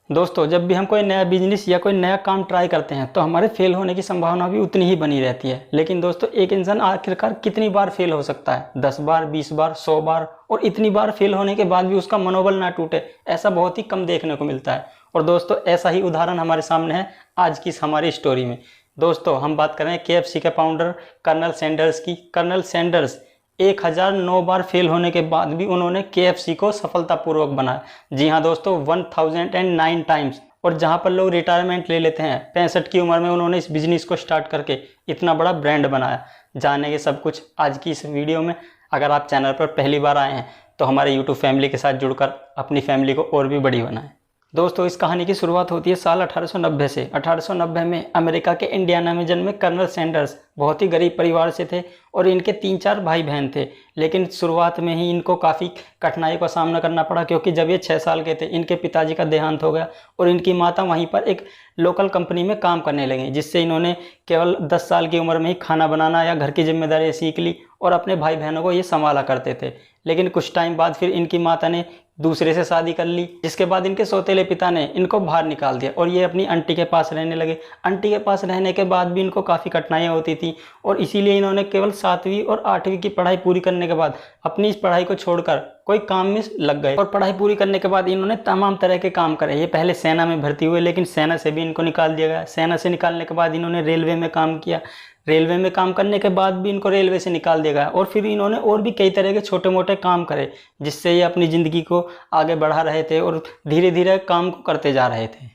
दोस्तों, जब भी हम कोई नया बिजनेस या कोई नया काम ट्राई करते हैं तो हमारे फेल होने की संभावना भी उतनी ही बनी रहती है। लेकिन दोस्तों, एक इंसान आखिरकार कितनी बार फेल हो सकता है? 10 बार, 20 बार, 100 बार? और इतनी बार फेल होने के बाद भी उसका मनोबल ना टूटे, ऐसा बहुत ही कम देखने को मिलता है। और दोस्तों, ऐसा ही उदाहरण हमारे सामने है आज की हमारी स्टोरी में। दोस्तों, हम बात कर रहे हैं KFC के फाउंडर कर्नल सैंडर्स की। कर्नल सैंडर्स 1009 बार फेल होने के बाद भी उन्होंने KFC को सफलतापूर्वक बनाया। जी हाँ दोस्तों, 1009 टाइम्स। और जहाँ पर लोग रिटायरमेंट ले लेते हैं, 65 की उम्र में उन्होंने इस बिजनेस को स्टार्ट करके इतना बड़ा ब्रांड बनाया। जानेंगे सब कुछ आज की इस वीडियो में। अगर आप चैनल पर पहली बार आए हैं तो हमारे यूट्यूब फैमिली के साथ जुड़कर अपनी फैमिली को और भी बड़ी बनाएं। दोस्तों, इस कहानी की शुरुआत होती है साल 1890 से। 1890 में अमेरिका के इंडियाना में जन्मे कर्नल सैंडर्स बहुत ही गरीब परिवार से थे और इनके 3-4 भाई बहन थे। लेकिन शुरुआत में ही इनको काफ़ी कठिनाई का सामना करना पड़ा, क्योंकि जब ये 6 साल के थे इनके पिताजी का देहांत हो गया और इनकी माता वहीं पर एक लोकल कंपनी में काम करने लगी, जिससे इन्होंने केवल 10 साल की उम्र में ही खाना बनाना या घर की जिम्मेदारी सीख ली और अपने भाई बहनों को ये संभाला करते थे। लेकिन कुछ टाइम बाद फिर इनकी माता ने दूसरे से शादी कर ली, जिसके बाद इनके सौतेले पिता ने इनको बाहर निकाल दिया और ये अपनी आंटी के पास रहने लगे। आंटी के पास रहने के बाद भी इनको काफ़ी कठिनाइयाँ होती थी और इसीलिए इन्होंने केवल 7वीं और 8वीं की पढ़ाई पूरी करने के बाद अपनी इस पढ़ाई को छोड़कर कोई काम में लग गए। और पढ़ाई पूरी करने के बाद इन्होंने तमाम तरह के काम करे। ये पहले सेना में भर्ती हुए, लेकिन सेना से भी इनको निकाल दिया गया। सेना से निकालने के बाद इन्होंने रेलवे में काम किया। रेलवे में काम करने के बाद भी इनको रेलवे से निकाल दिया गया और फिर इन्होंने और भी कई तरह के छोटे मोटे काम करे, जिससे ये अपनी ज़िंदगी को आगे बढ़ा रहे थे और धीरे धीरे काम को करते जा रहे थे।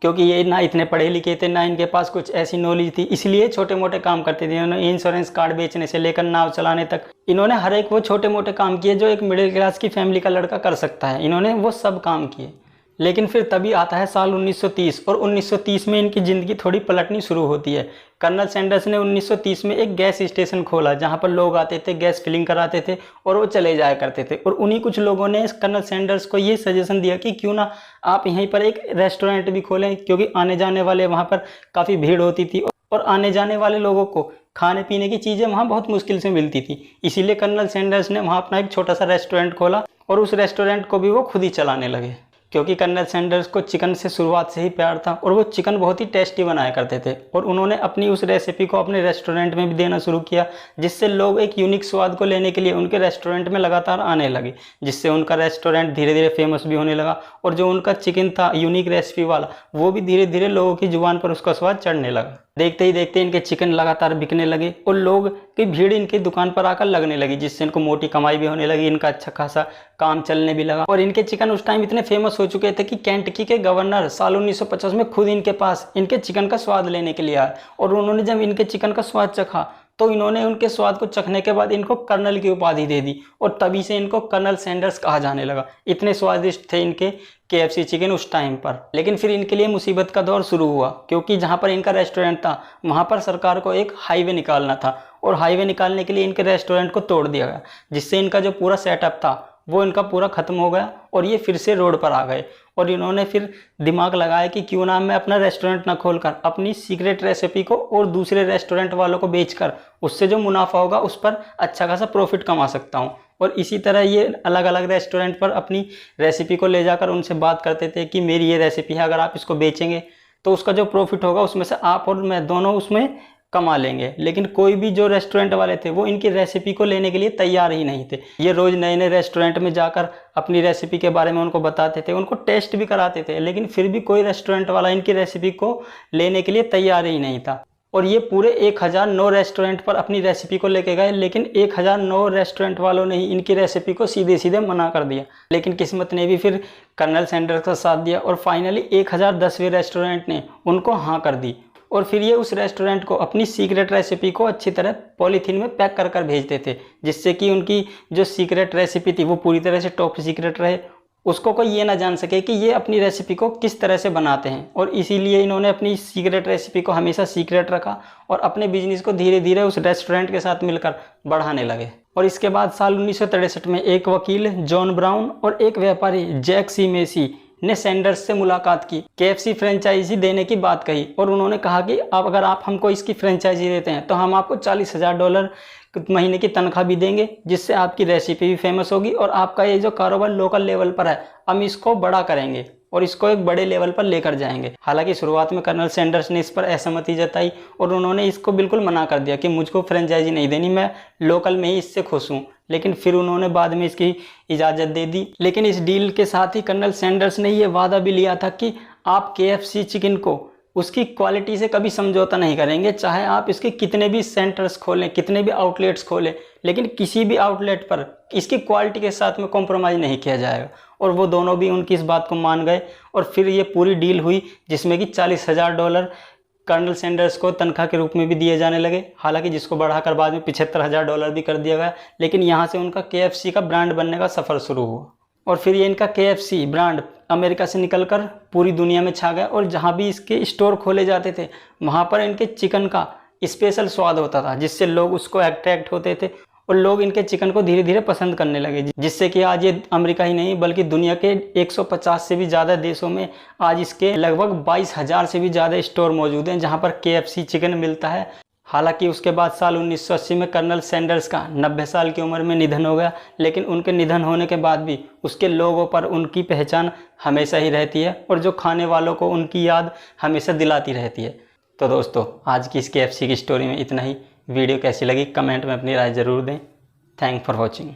क्योंकि ये ना इतने पढ़े लिखे थे, ना इनके पास कुछ ऐसी नॉलेज थी, इसलिए छोटे मोटे काम करते थे। इन्होंने इंश्योरेंस कार्ड बेचने से लेकर नाव चलाने तक इन्होंने हर एक वो छोटे मोटे काम किए जो एक मिडिल क्लास की फैमिली का लड़का कर सकता है। इन्होंने वो सब काम किए। लेकिन फिर तभी आता है साल 1930 और 1930 में इनकी ज़िंदगी थोड़ी पलटनी शुरू होती है। कर्नल सैंडर्स ने 1930 में एक गैस स्टेशन खोला, जहां पर लोग आते थे, गैस फिलिंग कराते थे और वो चले जाया करते थे। और उन्हीं कुछ लोगों ने कर्नल सैंडर्स को ये सजेशन दिया कि क्यों ना आप यहीं पर एक रेस्टोरेंट भी खोलें, क्योंकि आने जाने वाले वहाँ पर काफ़ी भीड़ होती थी और आने जाने वाले लोगों को खाने पीने की चीज़ें वहाँ बहुत मुश्किल से मिलती थी। इसीलिए कर्नल सैंडर्स ने वहाँ अपना एक छोटा सा रेस्टोरेंट खोला और उस रेस्टोरेंट को भी वो खुद ही चलाने लगे। क्योंकि कर्नल सैंडर्स को चिकन से शुरुआत से ही प्यार था और वो चिकन बहुत ही टेस्टी बनाया करते थे। और उन्होंने अपनी उस रेसिपी को अपने रेस्टोरेंट में भी देना शुरू किया, जिससे लोग एक यूनिक स्वाद को लेने के लिए उनके रेस्टोरेंट में लगातार आने लगे, जिससे उनका रेस्टोरेंट धीरे धीरे फेमस भी होने लगा। और जो उनका चिकन था यूनिक रेसिपी वाला, वो भी धीरे धीरे लोगों की जुबान पर उसका स्वाद चढ़ने लगा। देखते ही देखते इनके चिकन लगातार बिकने लगे और लोग की भीड़ इनकी दुकान पर आकर लगने लगी, जिससे इनको मोटी कमाई भी होने लगी, इनका अच्छा खासा काम चलने भी लगा। और इनके चिकन उस टाइम इतने फेमस हो चुके थे कि केंटकी के गवर्नर साल 1950 में खुद इनके पास इनके चिकन का स्वाद लेने के लिए आए। और उन्होंने जब इनके चिकन का स्वाद चखा तो इन्होंने उनके स्वाद को चखने के बाद इनको कर्नल की उपाधि दे दी और तभी से इनको कर्नल सैंडर्स कहा जाने लगा। इतने स्वादिष्ट थे इनके KFC चिकन उस टाइम पर। लेकिन फिर इनके लिए मुसीबत का दौर शुरू हुआ, क्योंकि जहाँ पर इनका रेस्टोरेंट था वहाँ पर सरकार को एक हाईवे निकालना था और हाईवे निकालने के लिए इनके रेस्टोरेंट को तोड़ दिया गया, जिससे इनका जो पूरा सेटअप था वो इनका पूरा ख़त्म हो गया और ये फिर से रोड पर आ गए। और इन्होंने फिर दिमाग लगाया कि क्यों ना मैं अपना रेस्टोरेंट ना खोलकर अपनी सीक्रेट रेसिपी को और दूसरे रेस्टोरेंट वालों को बेचकर उससे जो मुनाफा होगा उस पर अच्छा खासा प्रॉफिट कमा सकता हूँ। और इसी तरह ये अलग अलग रेस्टोरेंट पर अपनी रेसिपी को ले जाकर उनसे बात करते थे कि मेरी ये रेसिपी है, अगर आप इसको बेचेंगे तो उसका जो प्रॉफिट होगा उसमें से आप और मैं दोनों उसमें कमा लेंगे। लेकिन कोई भी जो रेस्टोरेंट वाले थे वो इनकी रेसिपी को लेने के लिए तैयार ही नहीं थे। ये रोज़ नए नए रेस्टोरेंट में जाकर अपनी रेसिपी के बारे में उनको बताते थे, उनको टेस्ट भी कराते थे, लेकिन फिर भी कोई रेस्टोरेंट वाला इनकी रेसिपी को लेने के लिए तैयार ही नहीं था। और ये पूरे 1009 रेस्टोरेंट पर अपनी रेसिपी को लेके गए, लेकिन 1009 रेस्टोरेंट वालों ने ही इनकी रेसिपी को सीधे सीधे मना कर दिया। लेकिन किस्मत ने भी फिर कर्नल सैंडर्स का साथ दिया और फाइनली 1010वें रेस्टोरेंट ने उनको हाँ कर दी। और फिर ये उस रेस्टोरेंट को अपनी सीक्रेट रेसिपी को अच्छी तरह पॉलीथीन में पैक कर कर भेजते थे, जिससे कि उनकी जो सीक्रेट रेसिपी थी वो पूरी तरह से टॉप सीक्रेट रहे, उसको कोई ये ना जान सके कि ये अपनी रेसिपी को किस तरह से बनाते हैं। और इसीलिए इन्होंने अपनी सीक्रेट रेसिपी को हमेशा सीक्रेट रखा और अपने बिजनेस को धीरे धीरे उस रेस्टोरेंट के साथ मिलकर बढ़ाने लगे। और इसके बाद साल 1963 में एक वकील जॉन ब्राउन और एक व्यापारी जैक सी मेसी ने सैंडर्स से मुलाकात की, KFC फ्रेंचाइजी देने की बात कही और उन्होंने कहा कि अब अगर आप हमको इसकी फ्रेंचाइजी देते हैं तो हम आपको $40,000 महीने की तनख्वाह भी देंगे, जिससे आपकी रेसिपी भी फेमस होगी और आपका ये जो कारोबार लोकल लेवल पर है हम इसको बड़ा करेंगे। और इसको एक बड़े लेवल पर लेकर जाएंगे। हालांकि शुरुआत में कर्नल सैंडर्स ने इस पर असहमति जताई और उन्होंने इसको बिल्कुल मना कर दिया कि मुझको फ्रेंचाइजी नहीं देनी, मैं लोकल में ही इससे खुश हूँ। लेकिन फिर उन्होंने बाद में इसकी इजाज़त दे दी। लेकिन इस डील के साथ ही कर्नल सैंडर्स ने ये वादा भी लिया था कि आप KFC चिकन को उसकी क्वालिटी से कभी समझौता नहीं करेंगे, चाहे आप इसके कितने भी सेंटर्स खोलें, कितने भी आउटलेट्स खोलें, लेकिन किसी भी आउटलेट पर इसकी क्वालिटी के साथ में कॉम्प्रोमाइज़ नहीं किया जाएगा। और वो दोनों भी उनकी इस बात को मान गए और फिर ये पूरी डील हुई, जिसमें कि $40,000 कर्नल सैंडर्स को तनख्वाह के रूप में भी दिए जाने लगे। हालांकि जिसको बढ़ाकर बाद में $75,000 भी कर दिया गया। लेकिन यहाँ से उनका KFC का ब्रांड बनने का सफ़र शुरू हुआ और फिर ये इनका KFC ब्रांड अमेरिका से निकलकर पूरी दुनिया में छा गया। और जहाँ भी इसके स्टोर खोले जाते थे वहाँ पर इनके चिकन का स्पेशल स्वाद होता था, जिससे लोग उसको अट्रैक्ट होते थे और लोग इनके चिकन को धीरे धीरे पसंद करने लगे, जिससे कि आज ये अमेरिका ही नहीं बल्कि दुनिया के 150 से भी ज़्यादा देशों में आज इसके लगभग 22,000 से भी ज़्यादा स्टोर मौजूद हैं जहाँ पर KFC चिकन मिलता है। हालांकि उसके बाद साल 1980 में कर्नल सैंडर्स का 90 साल की उम्र में निधन हो गया। लेकिन उनके निधन होने के बाद भी उसके लोगों पर उनकी पहचान हमेशा ही रहती है और जो खाने वालों को उनकी याद हमेशा दिलाती रहती है। तो दोस्तों, आज की इस KFC की स्टोरी में इतना ही। वीडियो कैसी लगी कमेंट में अपनी राय ज़रूर दें। Thank for watching.